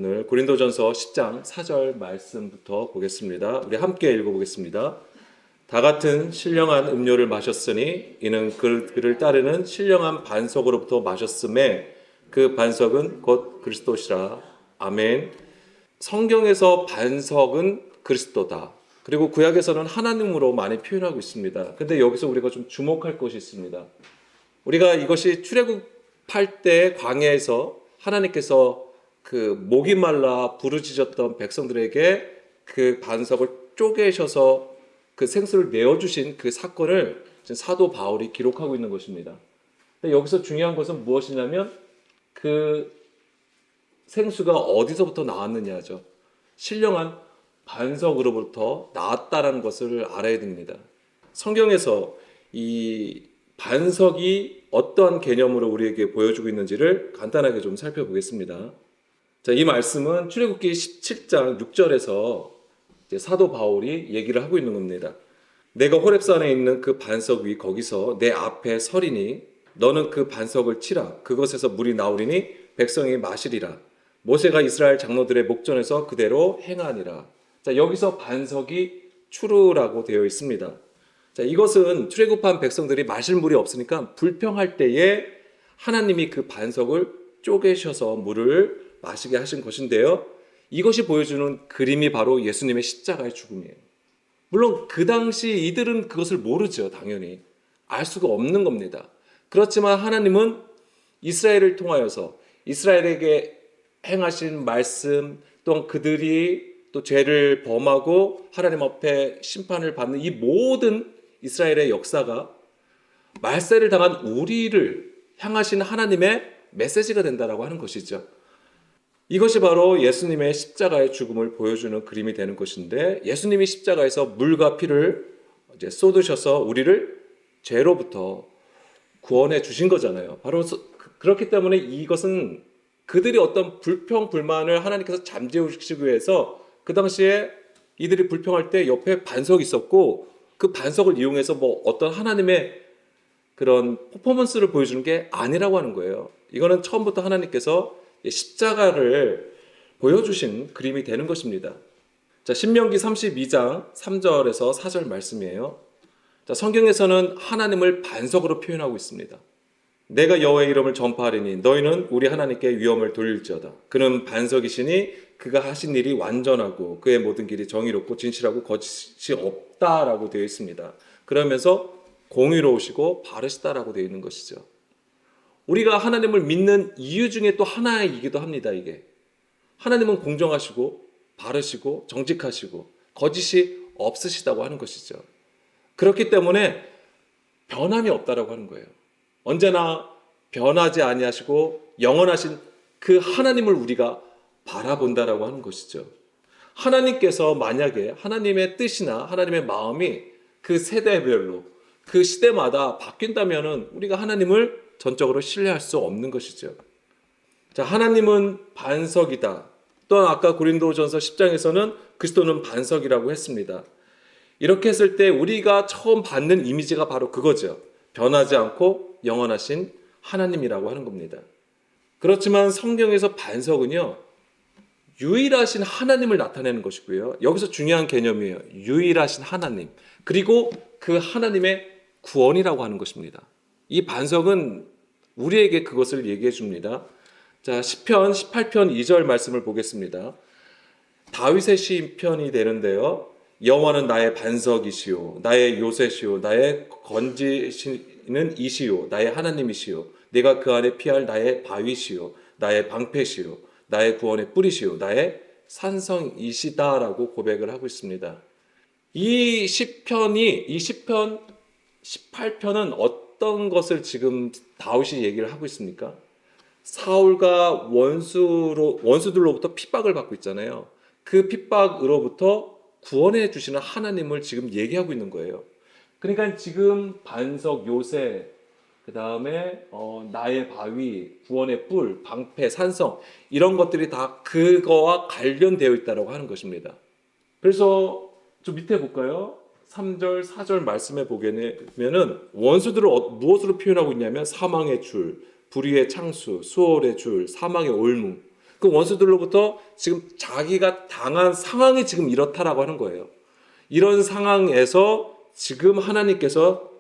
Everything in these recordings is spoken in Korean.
오늘 고린도전서 10장 4절 말씀부터 보겠습니다. 우리 함께 읽어보겠습니다. 다 같은 신령한 음료를 마셨으니 이는 그를 따르는 신령한 반석으로부터 마셨음에 그 반석은 곧 그리스도시라. 아멘. 성경에서 반석은 그리스도다. 그리고 구약에서는 하나님으로 많이 표현하고 있습니다. 근데 여기서 우리가 좀 주목할 것이 있습니다. 우리가 이것이 출애굽할 때 광야에서 하나님께서 그 목이 말라 부르짖었던 백성들에게 그 반석을 쪼개셔서 그 생수를 내어주신 그 사건을 사도 바울이 기록하고 있는 것입니다. 근데 여기서 중요한 것은 무엇이냐면 그 생수가 어디서부터 나왔느냐죠. 신령한 반석으로부터 나왔다라는 것을 알아야 됩니다. 성경에서 이 반석이 어떠한 개념으로 우리에게 보여주고 있는지를 간단하게 좀 살펴보겠습니다. 자, 이 말씀은 출애굽기 17장 6절에서 사도 바울이 얘기를 하고 있는 겁니다. 내가 호렙산에 있는 그 반석 위 거기서 내 앞에 서리니 너는 그 반석을 치라. 그것에서 물이 나오리니 백성이 마시리라. 모세가 이스라엘 장로들의 목전에서 그대로 행하니라. 자, 여기서 반석이 추루라고 되어 있습니다. 자, 이것은 출애굽한 백성들이 마실 물이 없으니까 불평할 때에 하나님이 그 반석을 쪼개셔서 물을 마시게 하신 것인데요. 이것이 보여주는 그림이 바로 예수님의 십자가의 죽음이에요. 물론 그 당시 이들은 그것을 모르죠. 당연히. 알 수가 없는 겁니다. 그렇지만 하나님은 이스라엘을 통하여서 이스라엘에게 행하신 말씀, 또한 그들이 또 죄를 범하고 하나님 앞에 심판을 받는 이 모든 이스라엘의 역사가 말세를 당한 우리를 향하신 하나님의 메시지가 된다라고 하는 것이죠. 이것이 바로 예수님의 십자가의 죽음을 보여주는 그림이 되는 것인데, 예수님이 십자가에서 물과 피를 이제 쏟으셔서 우리를 죄로부터 구원해 주신 거잖아요. 바로 그렇기 때문에 이것은 그들이 어떤 불평 불만을 하나님께서 잠재우시기 위해서 그 당시에 이들이 불평할 때 옆에 반석이 있었고 그 반석을 이용해서 뭐 어떤 하나님의 그런 퍼포먼스를 보여주는 게 아니라고 하는 거예요. 이거는 처음부터 하나님께서 십자가를 보여주신 그림이 되는 것입니다. 자, 신명기 32장 3절에서 4절 말씀이에요. 자, 성경에서는 하나님을 반석으로 표현하고 있습니다. 내가 여호와의 이름을 전파하리니 너희는 우리 하나님께 위엄을 돌릴지어다. 그는 반석이시니 그가 하신 일이 완전하고 그의 모든 길이 정의롭고 진실하고 거짓이 없다라고 되어 있습니다. 그러면서 공의로우시고 바르시다라고 되어 있는 것이죠. 우리가 하나님을 믿는 이유 중에 또 하나이기도 합니다. 이게 하나님은 공정하시고 바르시고 정직하시고 거짓이 없으시다고 하는 것이죠. 그렇기 때문에 변함이 없다라고 하는 거예요. 언제나 변하지 아니하시고 영원하신 그 하나님을 우리가 바라본다라고 하는 것이죠. 하나님께서 만약에 하나님의 뜻이나 하나님의 마음이 그 세대별로 그 시대마다 바뀐다면은 우리가 하나님을 전적으로 신뢰할 수 없는 것이죠. 자, 하나님은 반석이다. 또한 아까 고린도전서 10장에서는 그리스도는 반석이라고 했습니다. 이렇게 했을 때 우리가 처음 받는 이미지가 바로 그거죠. 변하지 않고 영원하신 하나님이라고 하는 겁니다. 그렇지만 성경에서 반석은요, 유일하신 하나님을 나타내는 것이고요. 여기서 중요한 개념이에요. 유일하신 하나님. 그리고 그 하나님의 구원이라고 하는 것입니다. 이 반석은 우리에게 그것을 얘기해 줍니다. 자, 시편 18편 2절 말씀을 보겠습니다. 다윗의 시편이 되는데요. 여호와는 나의 반석이시요 나의 요새시요 나의 건지시는 이시요 나의 하나님이시요 내가 그 안에 피할 나의 바위시요 나의 방패시요 나의 구원의 뿌리시요 나의 산성이시다라고 고백을 하고 있습니다. 이 시편 18편은 어떤 것을 지금 다윗이 얘기를 하고 있습니까? 사울과 원수들로부터 핍박을 받고 있잖아요. 그 핍박으로부터 구원해 주시는 하나님을 지금 얘기하고 있는 거예요. 그러니까 지금 반석, 요새, 그 다음에 나의 바위, 구원의 뿔, 방패, 산성 이런 것들이 다 그거와 관련되어 있다고 하는 것입니다. 그래서 좀 밑에 볼까요? 3절, 4절 말씀에 보면은 원수들을 무엇으로 표현하고 있냐면 사망의 줄, 불의의 창수, 수월의 줄, 사망의 올무. 그 원수들로부터 지금 자기가 당한 상황이 지금 이렇다라고 하는 거예요. 이런 상황에서 지금 하나님께서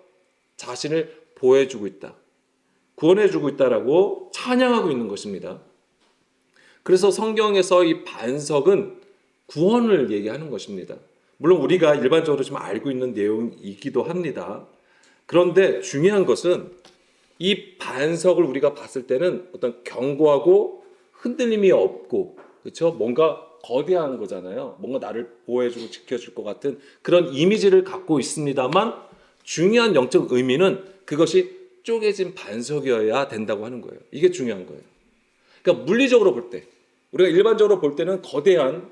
자신을 보호해주고 있다, 구원해주고 있다라고 찬양하고 있는 것입니다. 그래서 성경에서 이 반석은 구원을 얘기하는 것입니다. 물론 우리가 일반적으로 좀 알고 있는 내용이기도 합니다. 그런데 중요한 것은 이 반석을 우리가 봤을 때는 어떤 견고하고 흔들림이 없고, 그렇죠? 뭔가 거대한 거잖아요. 뭔가 나를 보호해주고 지켜줄 것 같은 그런 이미지를 갖고 있습니다만, 중요한 영적 의미는 그것이 쪼개진 반석이어야 된다고 하는 거예요. 이게 중요한 거예요. 그러니까 물리적으로 볼 때, 우리가 일반적으로 볼 때는 거대한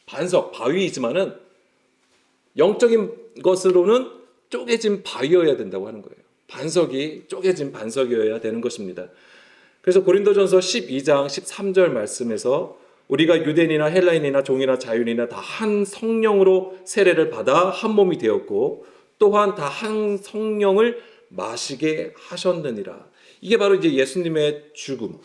반석, 바위이지만은 영적인 것으로는 쪼개진 바위여야 된다고 하는 거예요. 반석이 쪼개진 반석이어야 되는 것입니다. 그래서 고린도전서 12장 13절 말씀에서 우리가 유대인이나 헬라인이나 종이나 자유인이나 다 한 성령으로 세례를 받아 한 몸이 되었고 또한 다 한 성령을 마시게 하셨느니라. 이게 바로 이제 예수님의 죽음.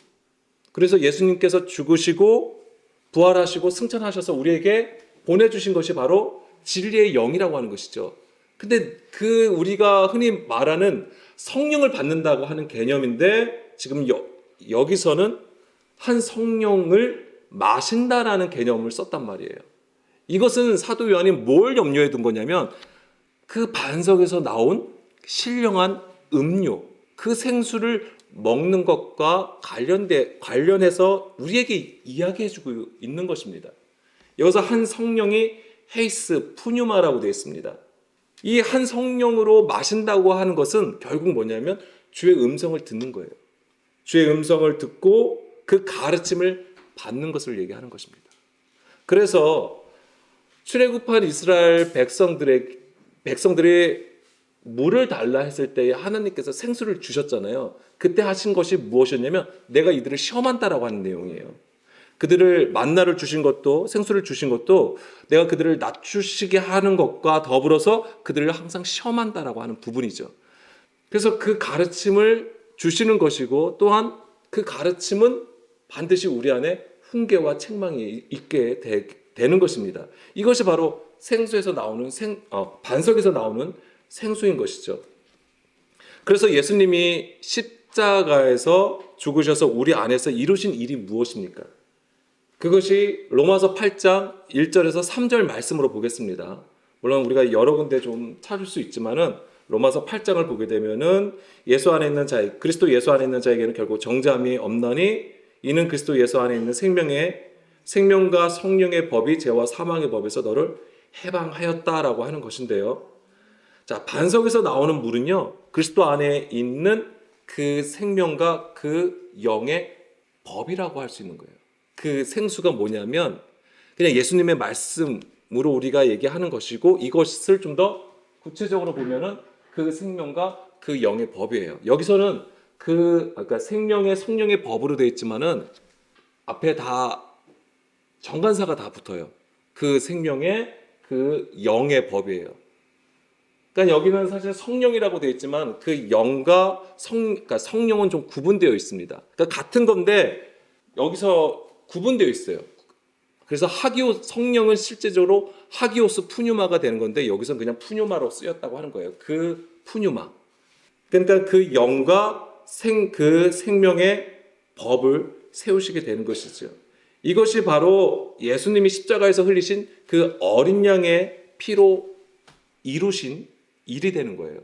그래서 예수님께서 죽으시고 부활하시고 승천하셔서 우리에게 보내주신 것이 바로 진리의 영이라고 하는 것이죠. 근데 그 우리가 흔히 말하는 성령을 받는다고 하는 개념인데 지금 여기서는 한 성령을 마신다라는 개념을 썼단 말이에요. 이것은 사도 요한이 뭘 염려해 둔 거냐면 그 반석에서 나온 신령한 음료, 그 생수를 먹는 것과 관련해서 우리에게 이야기해주고 있는 것입니다. 여기서 한 성령이 헤이스 푸뉴마라고 되어 있습니다. 이 한 성령으로 마신다고 하는 것은 결국 뭐냐면 주의 음성을 듣는 거예요. 주의 음성을 듣고 그 가르침을 받는 것을 얘기하는 것입니다. 그래서 출애굽한 이스라엘 백성들이 물을 달라 했을 때 하나님께서 생수를 주셨잖아요. 그때 하신 것이 무엇이었냐면 내가 이들을 시험한다라고 하는 내용이에요. 그들을 만나를 주신 것도 생수를 주신 것도 내가 그들을 낮추시게 하는 것과 더불어서 그들을 항상 시험한다라고 하는 부분이죠. 그래서 그 가르침을 주시는 것이고 또한 그 가르침은 반드시 우리 안에 훈계와 책망이 있게 되는 것입니다. 이것이 바로 생수에서 나오는 반석에서 나오는 생수인 것이죠. 그래서 예수님이 십자가에서 죽으셔서 우리 안에서 이루신 일이 무엇입니까? 그것이 로마서 8장 1절에서 3절 말씀으로 보겠습니다. 물론 우리가 여러 군데 좀 찾을 수 있지만은 로마서 8장을 보게 되면은 예수 안에 있는 자, 그리스도 예수 안에 있는 자에게는 결국 정죄함이 없나니 이는 그리스도 예수 안에 있는 생명과 성령의 법이 죄와 사망의 법에서 너를 해방하였다라고 하는 것인데요. 자, 반석에서 나오는 물은요, 그리스도 안에 있는 그 생명과 그 영의 법이라고 할 수 있는 거예요. 그 생수가 뭐냐면 그냥 예수님의 말씀으로 우리가 얘기하는 것이고 이것을 좀 더 구체적으로 보면은 그 생명과 그 영의 법이에요. 여기서는 그러니까 생명의 성령의 법으로 되어 있지만은 앞에 다 정관사가 다 붙어요. 그 생명의 그 영의 법이에요. 그러니까 여기는 사실 성령이라고 되어 있지만 그 영과 그러니까 성령은 좀 구분되어 있습니다. 그러니까 같은 건데 여기서 구분되어 있어요. 그래서 성령은 실제적으로 하기오스 푸뉴마가 되는 건데 여기서는 그냥 푸뉴마로 쓰였다고 하는 거예요. 그 푸뉴마. 그러니까 그 영과 그 생명의 법을 세우시게 되는 것이죠. 이것이 바로 예수님이 십자가에서 흘리신 그 어린 양의 피로 이루신 일이 되는 거예요.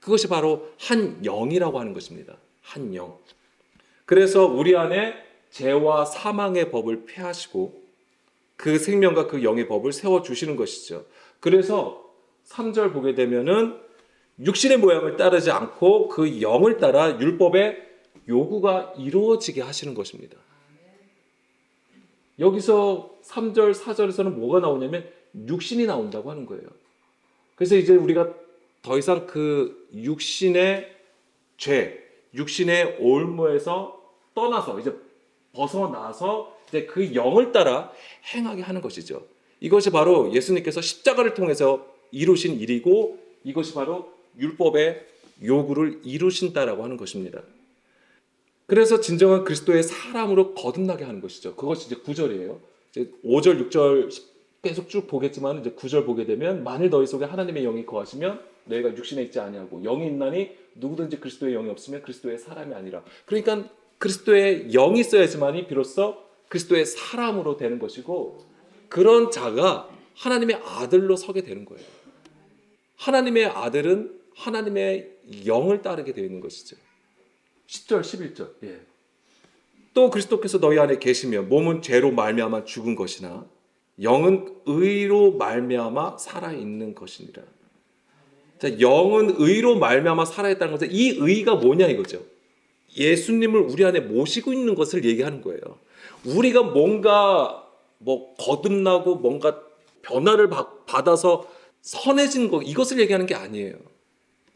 그것이 바로 한 영이라고 하는 것입니다. 한 영. 그래서 우리 안에 죄와 사망의 법을 폐하시고 그 생명과 그 영의 법을 세워주시는 것이죠. 그래서 3절 보게 되면은 육신의 모양을 따르지 않고 그 영을 따라 율법의 요구가 이루어지게 하시는 것입니다. 여기서 3절, 4절에서는 뭐가 나오냐면 육신이 나온다고 하는 거예요. 그래서 이제 우리가 더 이상 그 육신의 죄, 육신의 올무에서 떠나서 이제 벗어나서 이제 그 영을 따라 행하게 하는 것이죠. 이것이 바로 예수님께서 십자가를 통해서 이루신 일이고 이것이 바로 율법의 요구를 이루신다라고 하는 것입니다. 그래서 진정한 그리스도의 사람으로 거듭나게 하는 것이죠. 그것이 이제 9절이에요. 이제 5절, 6절 계속 쭉 보겠지만 이제 9절 보게 되면 만일 너희 속에 하나님의 영이 거하시면 너희가 육신에 있지 아니하고 영이 있나니 누구든지 그리스도의 영이 없으면 그리스도의 사람이 아니라. 그러니까 그리스도의 영이 있어야지만이 비로소 그리스도의 사람으로 되는 것이고 그런 자가 하나님의 아들로 서게 되는 거예요. 하나님의 아들은 하나님의 영을 따르게 되어 있는 것이죠. 10절, 11절. 예. 또 그리스도께서 너희 안에 계시면 몸은 죄로 말미암아 죽은 것이나 영은 의로 말미암아 살아 있는 것이니라. 자, 영은 의로 말미암아 살아 있다는 것은 이 의가 뭐냐 이거죠. 예수님을 우리 안에 모시고 있는 것을 얘기하는 거예요. 우리가 뭔가 거듭나고 뭔가 변화를 받아서 선해진 것 이것을 얘기하는 게 아니에요.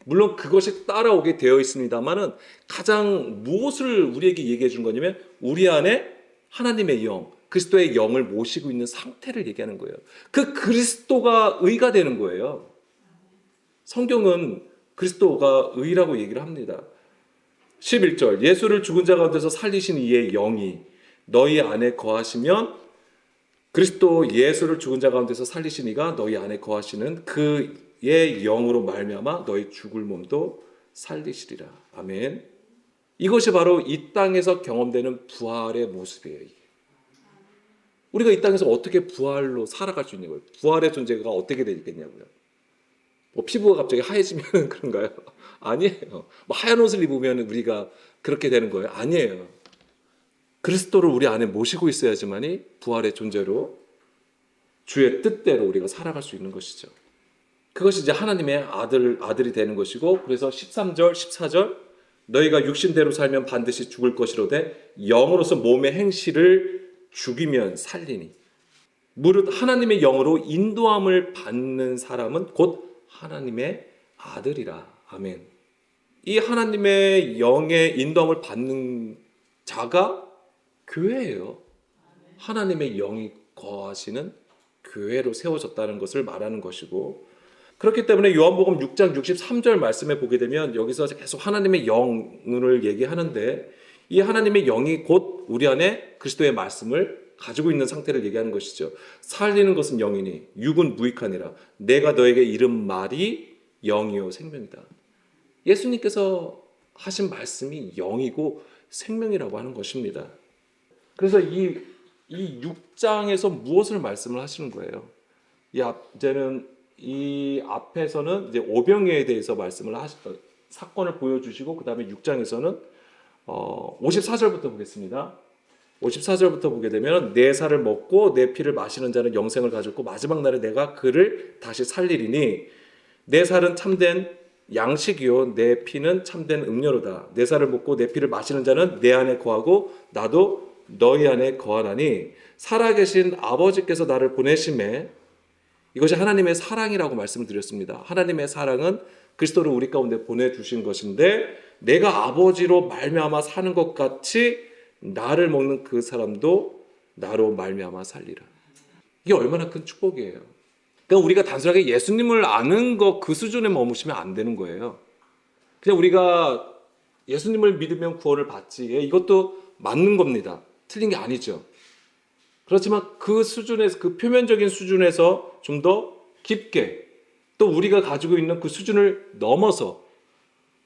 물론 그것이 따라오게 되어 있습니다만은 가장 무엇을 우리에게 얘기해 준 거냐면 우리 안에 하나님의 영, 그리스도의 영을 모시고 있는 상태를 얘기하는 거예요. 그 그리스도가 의가 되는 거예요. 성경은 그리스도가 의라고 얘기를 합니다. 11절 예수를 죽은 자 가운데서 살리신 이의 영이 너희 안에 거하시면 그리스도 예수를 죽은 자 가운데서 살리신 이가 너희 안에 거하시는 그의 영으로 말미암아 너희 죽을 몸도 살리시리라. 아멘. 이것이 바로 이 땅에서 경험되는 부활의 모습이에요. 이게. 우리가 이 땅에서 어떻게 부활로 살아갈 수 있는 거예요? 부활의 존재가 어떻게 되겠냐고요? 피부가 갑자기 하얘지면 그런가요? 아니에요. 하얀 옷을 입으면 우리가 그렇게 되는 거예요? 아니에요. 그리스도를 우리 안에 모시고 있어야지만이 부활의 존재로 주의 뜻대로 우리가 살아갈 수 있는 것이죠. 그것이 이제 하나님의 아들이 되는 것이고 그래서 13절, 14절 너희가 육신대로 살면 반드시 죽을 것이로되 영으로서 몸의 행실을 죽이면 살리니 무릇 하나님의 영으로 인도함을 받는 사람은 곧 하나님의 아들이라. 아멘. 이 하나님의 영의 인도함을 받는 자가 교회예요. 하나님의 영이 거하시는 교회로 세워졌다는 것을 말하는 것이고 그렇기 때문에 요한복음 6장 63절 말씀에 보게 되면 여기서 계속 하나님의 영을 얘기하는데 이 하나님의 영이 곧 우리 안에 그리스도의 말씀을 가지고 있는 상태를 얘기하는 것이죠. 살리는 것은 영이니 육은 무익하니라. 내가 너에게 이른 말이 영이요 생명이다. 예수님께서 하신 말씀이 영이고 생명이라고 하는 것입니다. 그래서 이 6장에서 무엇을 말씀을 하시는 거예요? 이제는 이 앞에서는 이제 오병이어에 대해서 말씀을 사건을 보여주시고 그 다음에 6장에서는 54절부터 보겠습니다. 54절부터 보게 되면 내 살을 먹고 내 피를 마시는 자는 영생을 가졌고 마지막 날에 내가 그를 다시 살리리니 내 살은 참된 양식이요 내 피는 참된 음료로다. 내 살을 먹고 내 피를 마시는 자는 내 안에 거하고 나도 너희 안에 거하나니 살아계신 아버지께서 나를 보내심에 이것이 하나님의 사랑이라고 말씀을 드렸습니다. 하나님의 사랑은 그리스도를 우리 가운데 보내주신 것인데 내가 아버지로 말미암아 사는 것 같이 나를 먹는 그 사람도 나로 말미암아 살리라. 이게 얼마나 큰 축복이에요. 그러니까 우리가 단순하게 예수님을 아는 것 그 수준에 머무시면 안 되는 거예요. 그냥 우리가 예수님을 믿으면 구원을 받지. 이것도 맞는 겁니다. 틀린 게 아니죠. 그렇지만 그 수준에서 그 표면적인 수준에서 좀 더 깊게 또 우리가 가지고 있는 그 수준을 넘어서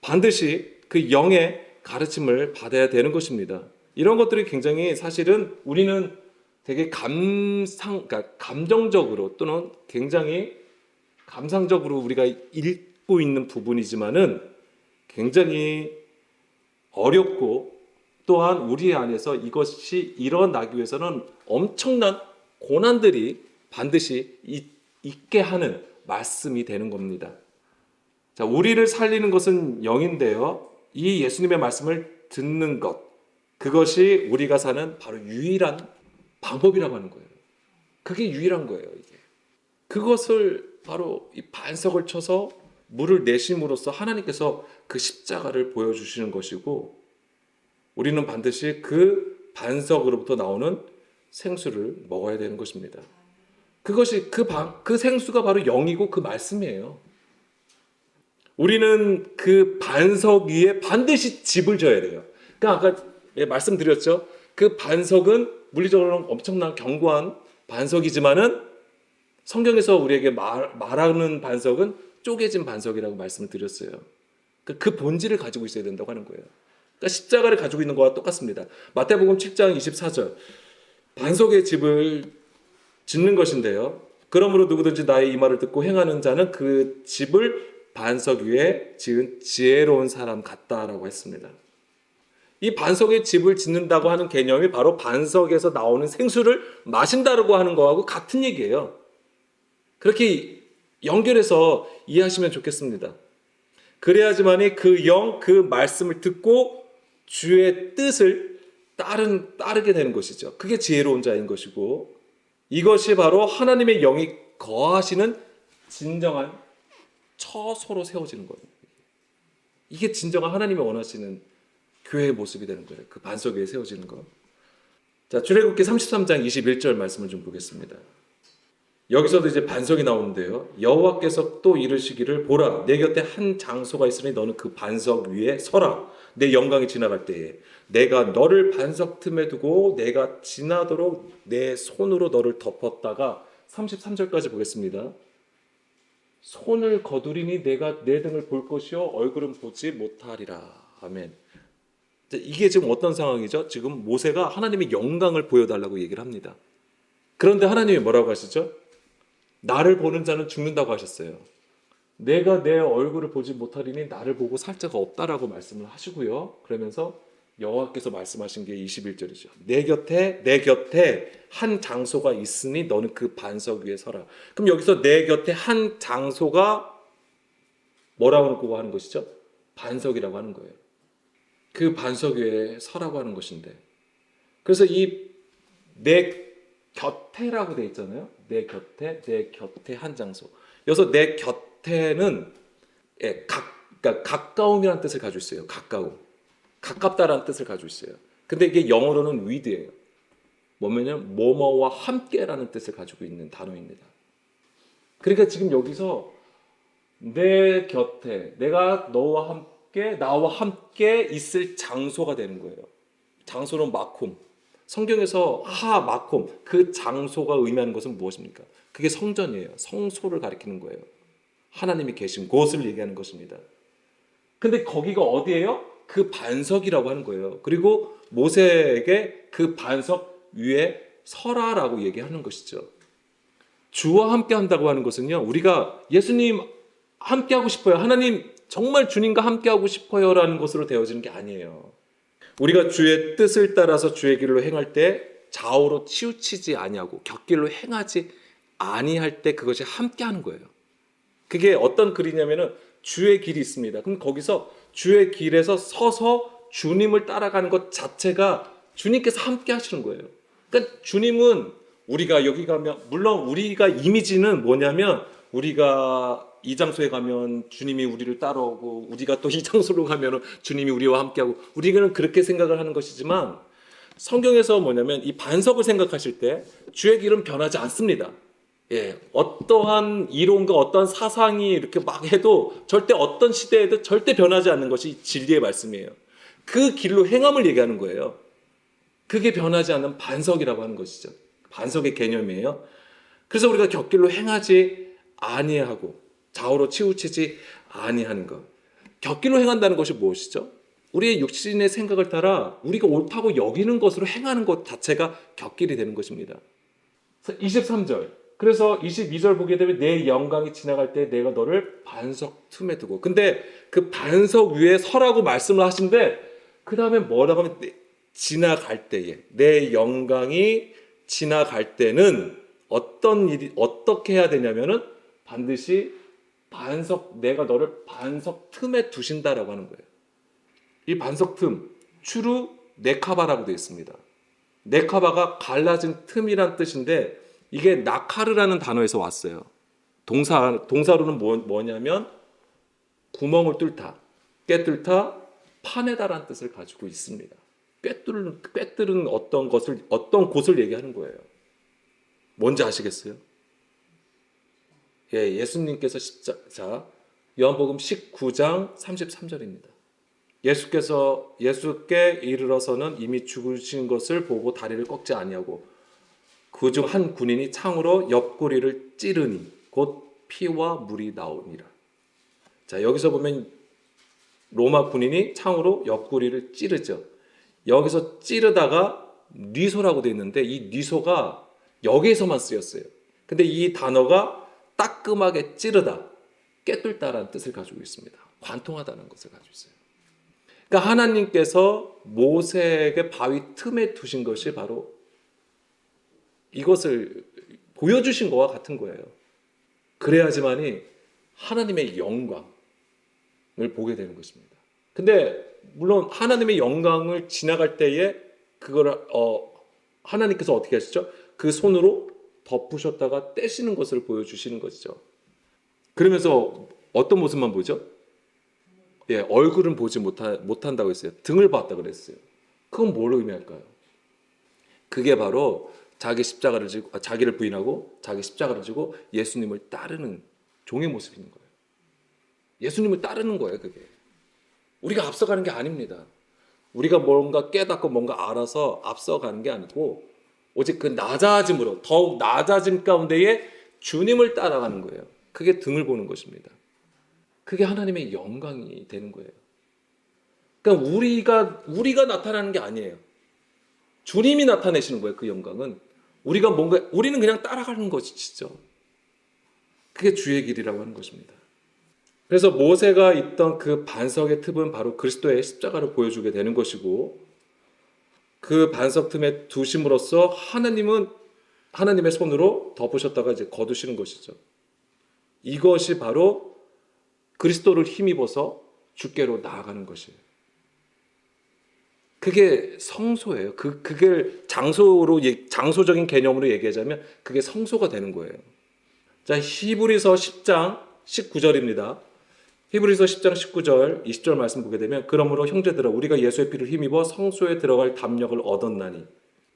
반드시 그 영의 가르침을 받아야 되는 것입니다. 이런 것들이 굉장히 사실은 우리는 되게 그러니까 감정적으로 또는 굉장히 감상적으로 우리가 읽고 있는 부분이지만은 굉장히 어렵고 또한 우리 안에서 이것이 일어나기 위해서는 엄청난 고난들이 반드시 있게 하는 말씀이 되는 겁니다. 자, 우리를 살리는 것은 영인데요. 이 예수님의 말씀을 듣는 것, 그것이 우리가 사는 바로 유일한 방법이라고 하는 거예요. 그게 유일한 거예요, 이게. 그것을 바로 이 반석을 쳐서 물을 내심으로써 하나님께서 그 십자가를 보여주시는 것이고 우리는 반드시 그 반석으로부터 나오는 생수를 먹어야 되는 것입니다. 그것이 그 생수가 바로 영이고 그 말씀이에요. 우리는 그 반석 위에 반드시 집을 져야 돼요. 그러니까 아까 예, 말씀드렸죠. 그 반석은 물리적으로는 엄청난 견고한 반석이지만은 성경에서 우리에게 말하는 반석은 쪼개진 반석이라고 말씀을 드렸어요. 그 본질을 가지고 있어야 된다고 하는 거예요. 그러니까 십자가를 가지고 있는 거와 똑같습니다. 마태복음 7장 24절 반석의 집을 짓는 것인데요. 그러므로 누구든지 나의 이 말을 듣고 행하는 자는 그 집을 반석 위에 지은 지혜로운 사람 같다라고 했습니다. 이 반석의 집을 짓는다고 하는 개념이 바로 반석에서 나오는 생수를 마신다고 하는 거하고 같은 얘기예요. 그렇게 연결해서 이해하시면 좋겠습니다. 그래야지만이 그 영, 그 말씀을 듣고 주의 뜻을 따르게 되는 것이죠. 그게 지혜로운 자인 것이고, 이것이 바로 하나님의 영이 거하시는 진정한 처소로 세워지는 거예요. 이게 진정한 하나님이 원하시는 교회의 모습이 되는 거예요. 그 반석 위에 세워지는 거. 자, 출애굽기 33장 21절 말씀을 좀 보겠습니다. 여기서도 이제 반석이 나오는데요. 여호와께서 또 이르시기를 보라 내 곁에 한 장소가 있으니 너는 그 반석 위에 서라. 내 영광이 지나갈 때에 내가 너를 반석 틈에 두고 내가 지나도록 내 손으로 너를 덮었다가 33절까지 보겠습니다. 손을 거두리니 내가 내 등을 볼 것이요 얼굴은 보지 못하리라. 아멘. 이게 지금 어떤 상황이죠? 지금 모세가 하나님의 영광을 보여달라고 얘기를 합니다. 그런데 하나님이 뭐라고 하시죠? 나를 보는 자는 죽는다고 하셨어요. 내가 내 얼굴을 보지 못하리니 나를 보고 살 자가 없다라고 말씀을 하시고요. 그러면서 여호와께서 말씀하신 게 21절이죠. 내 곁에 한 장소가 있으니 너는 그 반석 위에 서라. 그럼 여기서 내 곁에 한 장소가 뭐라고 하는 것이죠? 반석이라고 하는 거예요. 그 반석 위에 서라고 하는 것인데, 그래서 이 내 곁에라고 돼 있잖아요. 내 곁에 한 장소. 여기서 내 곁에는 그러니까 가까움이라는 뜻을 가지고 있어요. 가깝다라는 뜻을 가지고 있어요. 근데 이게 영어로는 with예요. 뭐뭐와 함께라는 뜻을 가지고 있는 단어입니다. 그러니까 지금 여기서 내 곁에 나와 함께 있을 장소가 되는 거예요. 장소는 마콤. 성경에서 마콤, 그 장소가 의미하는 것은 무엇입니까? 그게 성전이에요. 성소를 가리키는 거예요. 하나님이 계신 곳을 얘기하는 것입니다. 근데 거기가 어디예요? 그 반석이라고 하는 거예요. 그리고 모세에게 그 반석 위에 서라라고 얘기하는 것이죠. 주와 함께 한다고 하는 것은요, 우리가 예수님 함께 하고 싶어요, 하나님 정말 주님과 함께 하고 싶어요 라는 것으로 되어지는 게 아니에요. 우리가 주의 뜻을 따라서 주의 길로 행할 때 좌우로 치우치지 아니하고 곁길로 행하지 아니할 때 그것이 함께 하는 거예요. 그게 어떤 글이냐면은 주의 길이 있습니다. 그럼 거기서 주의 길에서 서서 주님을 따라가는 것 자체가 주님께서 함께 하시는 거예요. 그러니까 주님은 우리가 여기 가면, 물론 우리가 이미지는 뭐냐면 우리가 이 장소에 가면 주님이 우리를 따라오고 우리가 또 이 장소로 가면 주님이 우리와 함께하고, 우리는 그렇게 생각을 하는 것이지만 성경에서 뭐냐면 이 반석을 생각하실 때 주의 길은 변하지 않습니다. 어떠한 이론과 어떠한 사상이 이렇게 막 해도 절대 어떤 시대에도 절대 변하지 않는 것이 진리의 말씀이에요. 그 길로 행함을 얘기하는 거예요. 그게 변하지 않는 반석이라고 하는 것이죠. 반석의 개념이에요. 그래서 우리가 곁길로 행하지 아니하고 좌우로 치우치지 아니하는 것. 곁길로 행한다는 것이 무엇이죠? 우리의 육신의 생각을 따라 우리가 옳다고 여기는 것으로 행하는 것 자체가 곁길이 되는 것입니다. 23절. 그래서 22절 보게 되면 내 영광이 지나갈 때 내가 너를 반석 틈에 두고. 근데 그 반석 위에 서라고 말씀을 하신데 그 다음에 뭐라고 하면 지나갈 때에, 내 영광이 지나갈 때는 어떻게 해야 되냐면은 반드시 내가 너를 반석 틈에 두신다라고 하는 거예요. 이 반석 틈, 추루 네카바라고 되어 있습니다. 네카바가 갈라진 틈이란 뜻인데 이게 나카르라는 단어에서 왔어요. 동사로는 뭐냐면 구멍을 뚫다, 꿰뚫다, 파내다라는 뜻을 가지고 있습니다. 꿰뚫은 어떤 곳을 얘기하는 거예요. 뭔지 아시겠어요? 예수님께서 요한복음 19장 33절입니다. 예수께 이르러서는 이미 죽으신 것을 보고 다리를 꺾지 아니하고 그중 한 군인이 창으로 옆구리를 찌르니 곧 피와 물이 나오니라. 자, 여기서 보면 로마 군인이 창으로 옆구리를 찌르죠. 여기서 찌르다가 뉘소라고 되어 있는데 이 뉘소가 여기에서만 쓰였어요. 근데 이 단어가 따끔하게 찌르다, 꿰뚫다라는 뜻을 가지고 있습니다. 관통하다는 것을 가지고 있어요. 그러니까 하나님께서 모세에게 바위 틈에 두신 것이 바로 이것을 보여주신 것과 같은 거예요. 그래야지만이 하나님의 영광을 보게 되는 것입니다. 근데 물론 하나님의 영광을 지나갈 때에 그걸 하나님께서 어떻게 하시죠? 그 손으로 덮으셨다가 떼시는 것을 보여주시는 것이죠. 그러면서 어떤 모습만 보죠? 예, 얼굴은 보지 못한다고 했어요. 등을 봤다 그랬어요. 그건 뭘 의미할까요? 그게 바로 자기를 부인하고 자기 십자가를 지고 예수님을 따르는 종의 모습인 거예요. 예수님을 따르는 거예요, 그게. 우리가 앞서가는 게 아닙니다. 우리가 뭔가 깨닫고 뭔가 알아서 앞서가는 게 아니고 오직 그 낮아짐으로 더욱 낮아짐 가운데에 주님을 따라가는 거예요. 그게 등을 보는 것입니다. 그게 하나님의 영광이 되는 거예요. 그러니까 우리가 나타나는 게 아니에요. 주님이 나타내시는 거예요. 그 영광은 우리는 그냥 따라가는 것이죠. 그게 주의 길이라고 하는 것입니다. 그래서 모세가 있던 그 반석의 틈은 바로 그리스도의 십자가를 보여주게 되는 것이고 그 반석 틈에 두심으로써 하나님은 하나님의 손으로 덮으셨다가 이제 거두시는 것이죠. 이것이 바로 그리스도를 힘입어서 주께로 나아가는 것이에요. 그게 성소예요. 그게 장소적인 개념으로 얘기하자면 그게 성소가 되는 거예요. 자, 히브리서 10장 19절입니다. 히브리서 10장 19절 20절 말씀 보게 되면 그러므로 형제들아 우리가 예수의 피를 힘입어 성소에 들어갈 담력을 얻었나니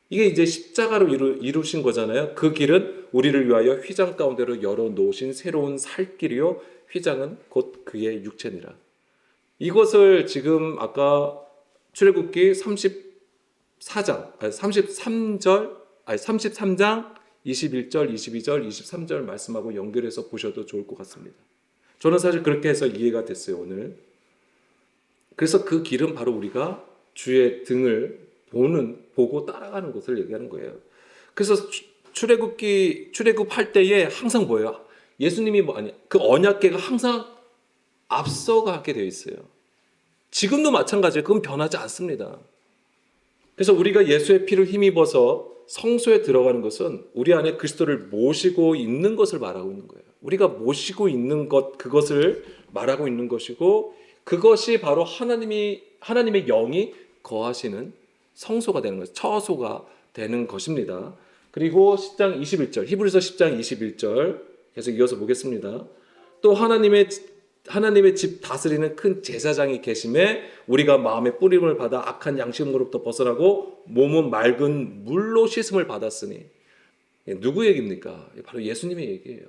이게 이제 십자가로 이루신 거잖아요. 그 길은 우리를 위하여 휘장 가운데로 열어놓으신 새로운 살 길이요 휘장은 곧 그의 육체니라. 이것을 지금 아까 출애굽기 33장 21절, 22절, 23절 말씀하고 연결해서 보셔도 좋을 것 같습니다. 저는 사실 그렇게 해서 이해가 됐어요, 오늘. 그래서 그 길은 바로 우리가 주의 등을 보고 따라가는 것을 얘기하는 거예요. 그래서 출애굽할 때에 항상 뭐예요? 예수님이 그 언약궤가 항상 앞서가게 되어 있어요. 지금도 마찬가지예요. 그건 변하지 않습니다. 그래서 우리가 예수의 피를 힘입어서 성소에 들어가는 것은 우리 안에 그리스도를 모시고 있는 것을 말하고 있는 거예요. 우리가 모시고 있는 것, 그것을 말하고 있는 것이고 그것이 바로 하나님의 영이 거하시는 성소가 되는 것이죠. 처소가 되는 것입니다. 그리고 10장 21절, 히브리서 10장 21절 계속 이어서 보겠습니다. 또 하나님의 집 다스리는 큰 제사장이 계심에 우리가 마음의 뿌림을 받아 악한 양심으로부터 벗어나고 몸은 맑은 물로 씻음을 받았으니 누구 얘기입니까? 바로 예수님의 얘기예요.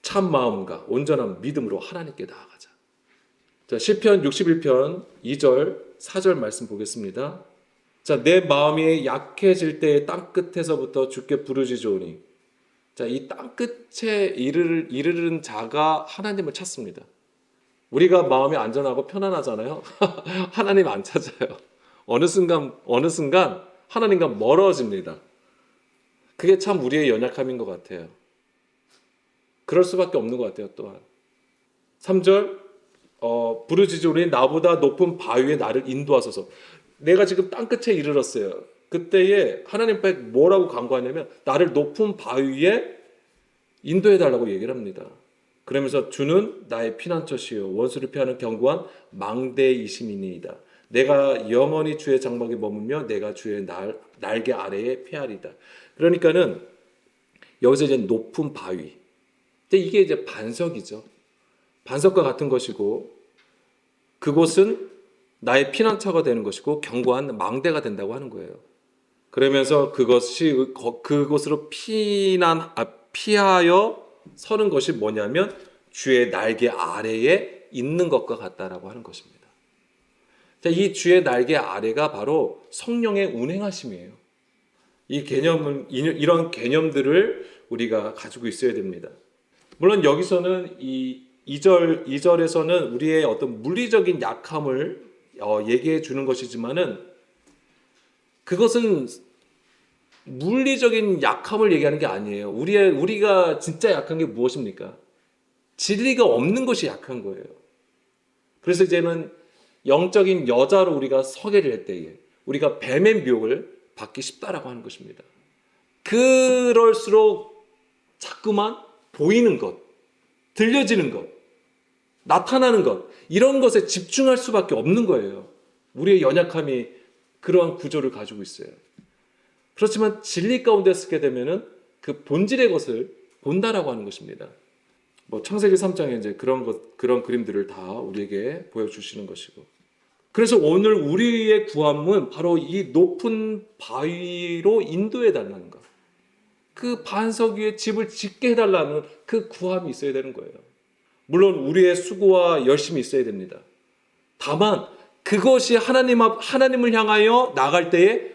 참 마음과 온전한 믿음으로 하나님께 나아가자. 자, 시편 61편 2절 4절 말씀 보겠습니다. 자, 내 마음이 약해질 때의 땅 끝에서부터 주께 부르짖으오니 자, 이 땅 끝에 이르는 자가 하나님을 찾습니다. 우리가 마음이 안전하고 편안하잖아요. 하나님 안 찾아요. 어느 순간 하나님과 멀어집니다. 그게 참 우리의 연약함인 것 같아요. 그럴 수밖에 없는 것 같아요. 또한 3절 부르짖으오니 나보다 높은 바위에 나를 인도하소서. 내가 지금 땅끝에 이르렀어요. 그때에 하나님 앞에 뭐라고 간구하냐면 나를 높은 바위에 인도해달라고 얘기를 합니다. 그러면서 주는 나의 피난처시요 원수를 피하는 견고한 망대이심이니이다. 내가 영원히 주의 장막에 머물며 내가 주의 날개 아래에 피하리다. 그러니까는 여기서 이제 높은 바위. 근데 이게 이제 반석이죠. 반석과 같은 것이고 그곳은 나의 피난처가 되는 것이고 견고한 망대가 된다고 하는 거예요. 그러면서 그곳으로 피하여 서는 것이 뭐냐면 주의 날개 아래에 있는 것과 같다라고 하는 것입니다. 자, 이 주의 날개 아래가 바로 성령의 운행하심이에요. 이 개념은 이런 개념들을 우리가 가지고 있어야 됩니다. 물론 여기서는 이 2절에서는 우리의 어떤 물리적인 약함을 얘기해 주는 것이지만은 그것은 물리적인 약함을 얘기하는 게 아니에요. 우리가 진짜 약한 게 무엇입니까? 진리가 없는 것이 약한 거예요. 그래서 이제는 영적인 여자로 우리가 서게를 할 때에 우리가 뱀의 미혹을 받기 쉽다라고 하는 것입니다. 그럴수록 자꾸만 보이는 것, 들려지는 것, 나타나는 것, 이런 것에 집중할 수밖에 없는 거예요. 우리의 연약함이 그러한 구조를 가지고 있어요. 그렇지만 진리 가운데 서게 되면은 그 본질의 것을 본다라고 하는 것입니다. 창세기 3장에 이제 그런 그림들을 다 우리에게 보여주시는 것이고. 그래서 오늘 우리의 구함은 바로 이 높은 바위로 인도해 달라는 것. 그 반석 위에 집을 짓게 해달라는 그 구함이 있어야 되는 거예요. 물론 우리의 수고와 열심이 있어야 됩니다. 다만 그것이 하나님을 향하여 나갈 때에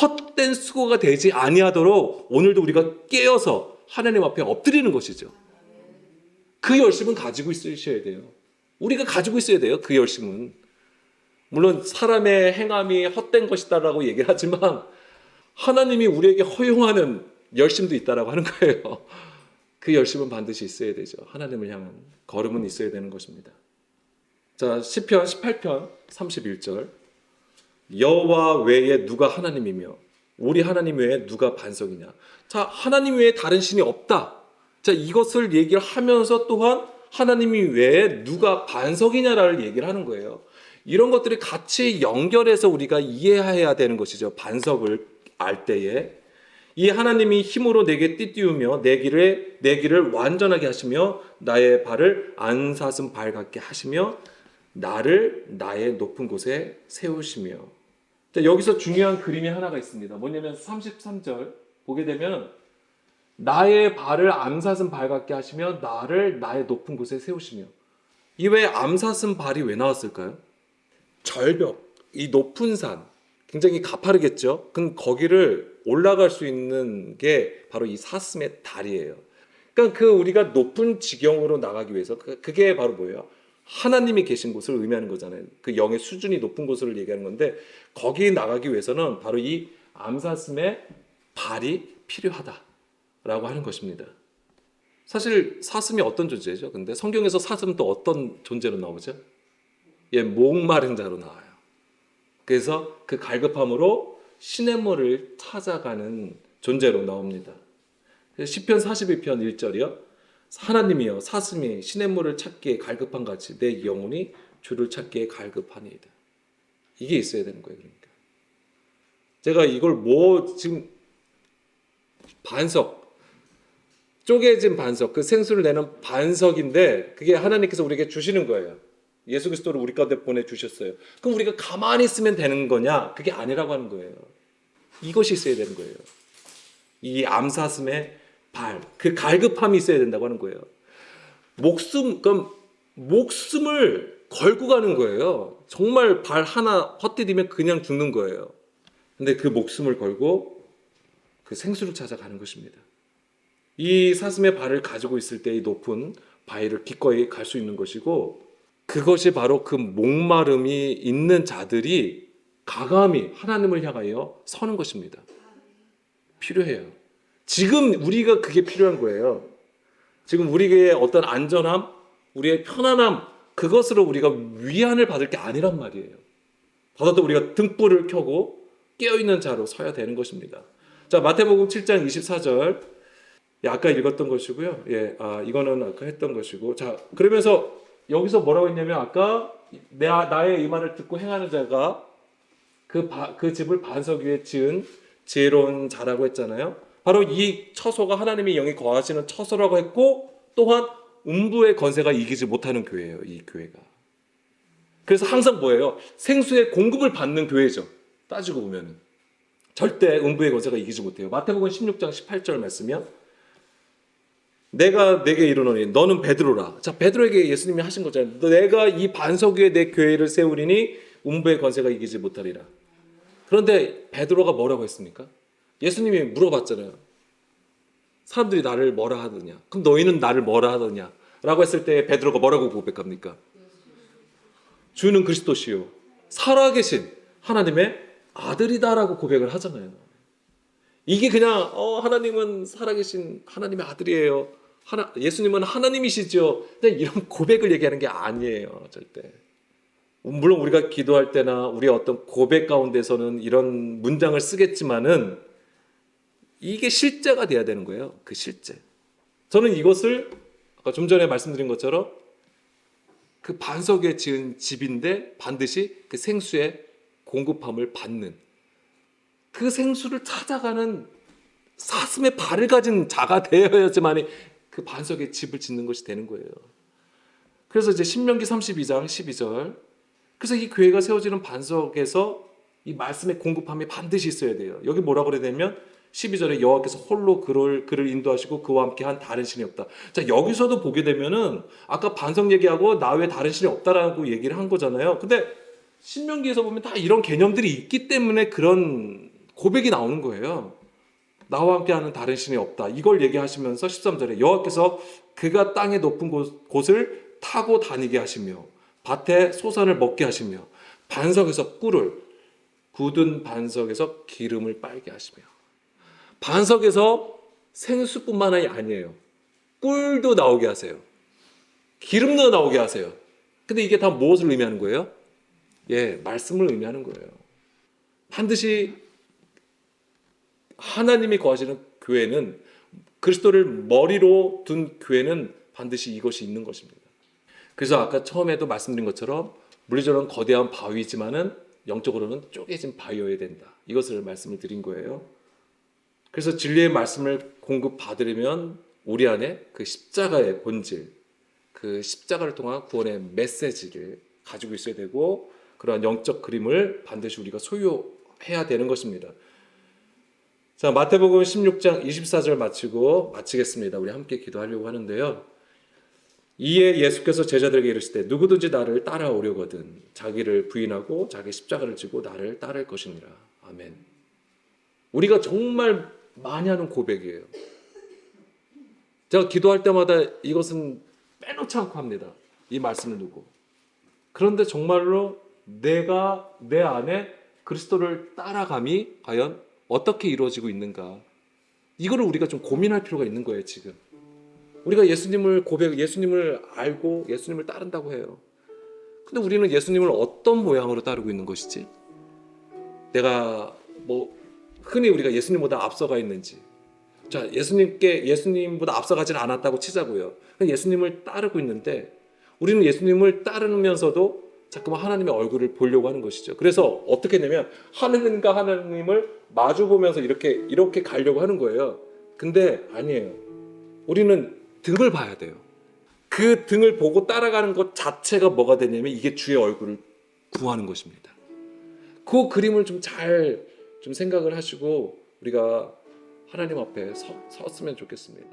헛된 수고가 되지 아니하도록 오늘도 우리가 깨어서 하나님 앞에 엎드리는 것이죠. 그 열심은 가지고 있으셔야 돼요. 우리가 가지고 있어야 돼요. 그 열심은. 물론 사람의 행함이 헛된 것이다라고 얘기를 하지만 하나님이 우리에게 허용하는 열심도 있다라고 하는 거예요. 그 열심은 반드시 있어야 되죠. 하나님을 향한 걸음은 있어야 되는 것입니다. 자, 시편 18편 31절. 여호와 외에 누가 하나님이며 우리 하나님 외에 누가 반석이냐. 자, 하나님 외에 다른 신이 없다. 자, 이것을 얘기를 하면서 또한 하나님이 외에 누가 반석이냐를 얘기를 하는 거예요. 이런 것들이 같이 연결해서 우리가 이해해야 되는 것이죠. 반석을 알 때에. 이 하나님이 힘으로 내게 띠띠우며 내 길을 완전하게 하시며 나의 발을 안 사슴 발 같게 하시며 나를 나의 높은 곳에 세우시며. 자, 여기서 중요한 그림이 하나가 있습니다. 뭐냐면 33절 보게 되면 나의 발을 암사슴 발 같게 하시며 나를 나의 높은 곳에 세우시며. 이 왜 암사슴 발이 왜 나왔을까요? 절벽, 이 높은 산, 굉장히 가파르겠죠. 그럼 거기를 올라갈 수 있는 게 바로 이 사슴의 다리예요. 그러니까 그 우리가 높은 지경으로 나가기 위해서 그게 바로 뭐예요? 하나님이 계신 곳을 의미하는 거잖아요. 그 영의 수준이 높은 곳을 얘기하는 건데 거기 나가기 위해서는 바로 이 암사슴의 발이 필요하다라고 하는 것입니다. 사실 사슴이 어떤 존재죠? 근데 성경에서 사슴은 또 어떤 존재로 나오죠? 목마른 자로 나와요. 그래서 그 갈급함으로 시냇물을 찾아가는 존재로 나옵니다. 시편 42편 1절이요. 하나님이여 사슴이 시냇물을 찾기에 갈급한 같이 내 영혼이 주를 찾기에 갈급하니이다. 이게 있어야 되는 거예요. 그러니까 제가 이걸 지금 반석, 쪼개진 반석, 그 생수를 내는 반석인데 그게 하나님께서 우리에게 주시는 거예요. 예수 그리스도를 우리 가운데 보내주셨어요. 그럼 우리가 가만히 있으면 되는 거냐? 그게 아니라고 하는 거예요. 이것이 있어야 되는 거예요. 이 암사슴의 발, 그 갈급함이 있어야 된다고 하는 거예요. 목숨을 걸고 가는 거예요. 정말 발 하나 헛디디면 그냥 죽는 거예요. 근데 그 목숨을 걸고 그 생수를 찾아가는 것입니다. 이 사슴의 발을 가지고 있을 때 이 높은 바위를 기꺼이 갈 수 있는 것이고 그것이 바로 그 목마름이 있는 자들이 과감히 하나님을 향하여 서는 것입니다. 필요해요. 지금 우리가 그게 필요한 거예요. 지금 우리의 어떤 안전함, 우리의 편안함, 그것으로 우리가 위안을 받을 게 아니란 말이에요. 받아도 우리가 등불을 켜고 깨어있는 자로 서야 되는 것입니다. 자, 마태복음 7장 24절. 아까 읽었던 것이고요. 이거는 아까 했던 것이고. 자, 그러면서 여기서 뭐라고 했냐면 아까 나의 이 말을 듣고 행하는 자가 그 집을 반석 위에 지은 지혜로운 자라고 했잖아요. 바로 이 처소가 하나님의 영이 거하시는 처소라고 했고 또한 음부의 권세가 이기지 못하는 교회예요. 이 교회가. 그래서 항상 뭐예요? 생수의 공급을 받는 교회죠. 따지고 보면 절대 음부의 권세가 이기지 못해요. 마태복음 16장 18절 말씀이요. 내가 내게 이르노니 너는 베드로라. 자, 베드로에게 예수님이 하신 거잖아요. 내가 이 반석 위에 내 교회를 세우리니 음부의 권세가 이기지 못하리라. 그런데 베드로가 뭐라고 했습니까? 예수님이 물어봤잖아요. 사람들이 나를 뭐라 하느냐? 그럼 너희는 나를 뭐라 하느냐? 라고 했을 때 베드로가 뭐라고 고백합니까? 주는 그리스도시요 살아계신 하나님의 아들이다라고 고백을 하잖아요. 이게 그냥 하나님은 살아계신 하나님의 아들이에요. 예수님은 하나님이시죠. 그냥 이런 고백을 얘기하는 게 아니에요. 절대. 물론 우리가 기도할 때나 우리의 어떤 고백 가운데서는 이런 문장을 쓰겠지만은 이게 실제가 돼야 되는 거예요. 그 실제. 저는 이것을 아까 좀 전에 말씀드린 것처럼 그 반석에 지은 집인데 반드시 그 생수의 공급함을 받는 그 생수를 찾아가는 사슴의 발을 가진 자가 되어야지만 그 반석에 집을 짓는 것이 되는 거예요. 그래서 이제 신명기 32장 12절 그래서 이 교회가 세워지는 반석에서 이 말씀의 공급함이 반드시 있어야 돼요. 여기 뭐라고 그래야 되면 12절에 여호와께서 홀로 그를 인도하시고 그와 함께 한 다른 신이 없다. 자, 여기서도 보게 되면은 아까 반석 얘기하고 나 외에 다른 신이 없다라고 얘기를 한 거잖아요. 근데 신명기에서 보면 다 이런 개념들이 있기 때문에 그런 고백이 나오는 거예요. 나와 함께 하는 다른 신이 없다. 이걸 얘기하시면서 13절에 여호와께서 그가 땅의 높은 곳을 타고 다니게 하시며 밭에 소산을 먹게 하시며 반석에서 꿀을 굳은 반석에서 기름을 빨게 하시며 반석에서 생수뿐만이 아니에요. 꿀도 나오게 하세요. 기름도 나오게 하세요. 근데 이게 다 무엇을 의미하는 거예요? 예, 말씀을 의미하는 거예요. 반드시 하나님이 거하시는 교회는 그리스도를 머리로 둔 교회는 반드시 이것이 있는 것입니다. 그래서 아까 처음에도 말씀드린 것처럼 물리적으로는 거대한 바위지만은 영적으로는 쪼개진 바위여야 된다. 이것을 말씀을 드린 거예요. 그래서 진리의 말씀을 공급받으려면 우리 안에 그 십자가의 본질, 그 십자가를 통한 구원의 메시지를 가지고 있어야 되고 그러한 영적 그림을 반드시 우리가 소유해야 되는 것입니다. 자, 마태복음 16장 24절 마치겠습니다. 우리 함께 기도하려고 하는데요. 이에 예수께서 제자들에게 이르시되 누구든지 나를 따라오려거든 자기를 부인하고 자기 십자가를 지고 나를 따를 것이니라. 아멘. 우리가 정말 많이 하는 고백이에요. 제가 기도할 때마다 이것은 빼놓지 않고 합니다. 이 말씀을 두고. 그런데 정말로 내가 내 안에 그리스도를 따라감이 과연 어떻게 이루어지고 있는가? 이거를 우리가 좀 고민할 필요가 있는 거예요, 지금. 우리가 예수님을 알고 예수님을 따른다고 해요. 근데 우리는 예수님을 어떤 모양으로 따르고 있는 것이지? 내가 흔히 우리가 예수님보다 앞서가 있는지. 자, 예수님보다 앞서가지는 않았다고 치자고요. 예수님을 따르고 있는데 우리는 예수님을 따르면서도 자꾸만 하나님의 얼굴을 보려고 하는 것이죠. 그래서 어떻게 되냐면 하나님과 하나님을 마주 보면서 이렇게 가려고 하는 거예요. 근데 아니에요. 우리는 등을 봐야 돼요. 그 등을 보고 따라가는 것 자체가 뭐가 되냐면 이게 주의 얼굴을 구하는 것입니다. 그 그림을 좀 잘 생각을 하시고 우리가 하나님 앞에 섰으면 좋겠습니다.